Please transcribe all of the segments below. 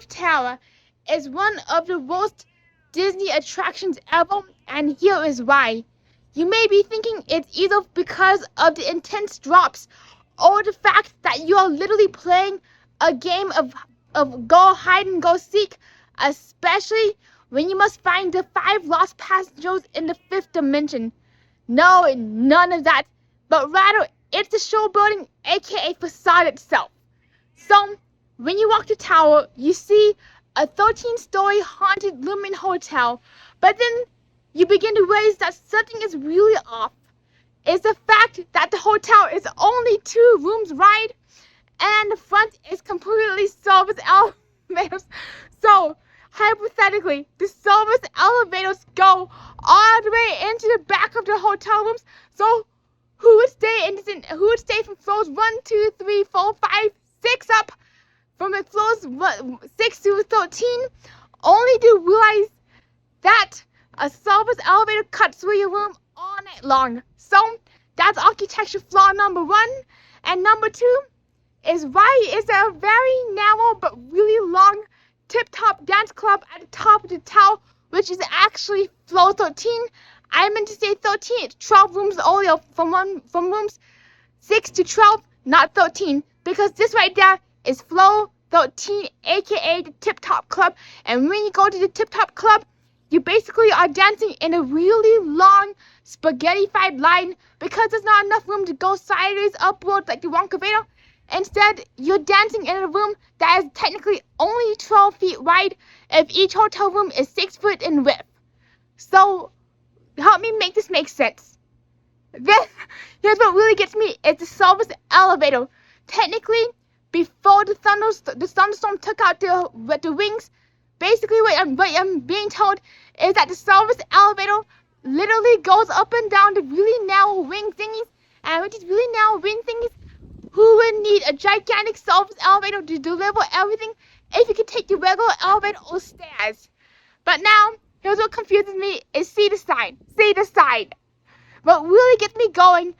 of Terror is one of the worst Disney attractions ever, and here is why. You may be thinking it's either because of the intense drops or the fact that you are literally playing a game of go hide and go seek, especially when you must find the 5 lost passengers in the 5th dimension. No, none of that, but rather it's the show building, aka facade itself. So, when you walk the tower, you see a 13-story haunted Lumen hotel, but then you begin to realize that something is really off. It's the fact that the hotel is only 2 rooms wide, and the front is completely service elevators. So, hypothetically, the service elevators go all the way into the back of the hotel rooms. So, who would stay from floors 1, 2, 3, 4, 5, 6 up from the floors 6 to 13, only to realize that a service elevator cuts through your room all night long. So that's architecture flaw number 1. And number 2 is why is there a very narrow but really long tip-top dance club at the top of the tower, which is actually floor 13. I meant to say 13. It's 12 rooms only from rooms 6 to 12, not 13, because this right there is floor 13, aka the Tip Top Club. And when you go to the Tip Top Club, you basically are dancing in a really long spaghetti-fied line because there's not enough room to go sideways, upwards like the Wonka Vader. Instead, you're dancing in a room that is technically only 12 feet wide if each hotel room is 6 foot in width. So, help me make this make sense. Here's what really gets me, is the service elevator. Technically, before the thunderstorm took out the wings, basically what I'm being told is that the service elevator literally goes up and down the really narrow wing thingies, and with these really narrow wing thingies, who would need a gigantic service elevator to deliver everything if you could take the regular elevator or stairs? But now, here's what confuses me, is see the sign. What really gets me going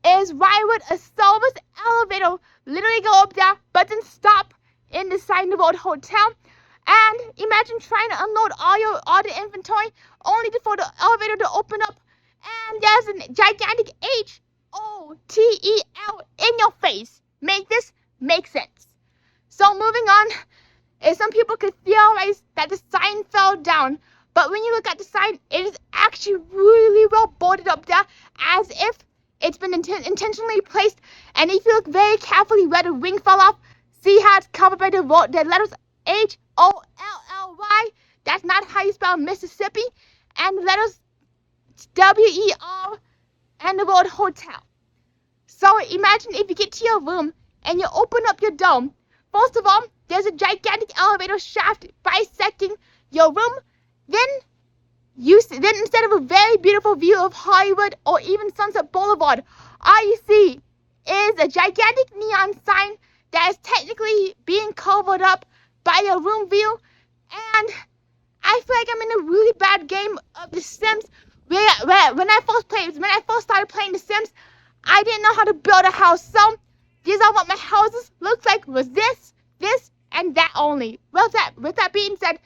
is why would a service elevator literally go up there but then stop in the Sign the World hotel? And imagine trying to unload all the inventory only for the elevator to open up and there's a gigantic HOTEL in your face. Make this make sense. So moving on, is some people could theorize that the sign fell down, but when you look at the sign, it is actually really well boarded up there, as if it's been intentionally placed. And if you look very carefully where the wing fell off, see how it's covered by the letters HOLLY. That's not how you spell Mississippi. And the letters WER and the word hotel. So imagine if you get to your room and you open up your dome. First of all, there's a gigantic elevator shaft bisecting your room. Then instead of a very beautiful view of Hollywood or even Sunset Boulevard, all you see is a gigantic neon sign that is technically being covered up by your room view. And I feel like I'm in a really bad game of The Sims, where when I first started playing The Sims, I didn't know how to build a house. So these are what my houses looked like, was this, and that only. With that being said,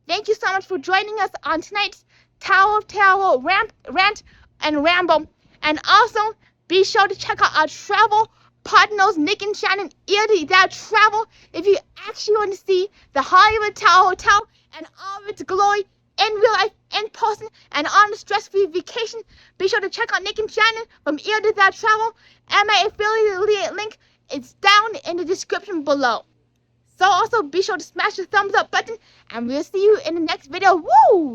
thank you so much for joining us on tonight's Tower of Terror rant and ramble. And also, be sure to check out our travel partners, Nick and Shannon, eerie their travel, if you actually want to see the Hollywood Tower Hotel and all its glory in real life, in person, and on a stress-free vacation. Be sure to check out Nick and Shannon from eerie their travel, and my affiliate link is down in the description below. So also be sure to smash the thumbs up button, and we'll see you in the next video. Woo!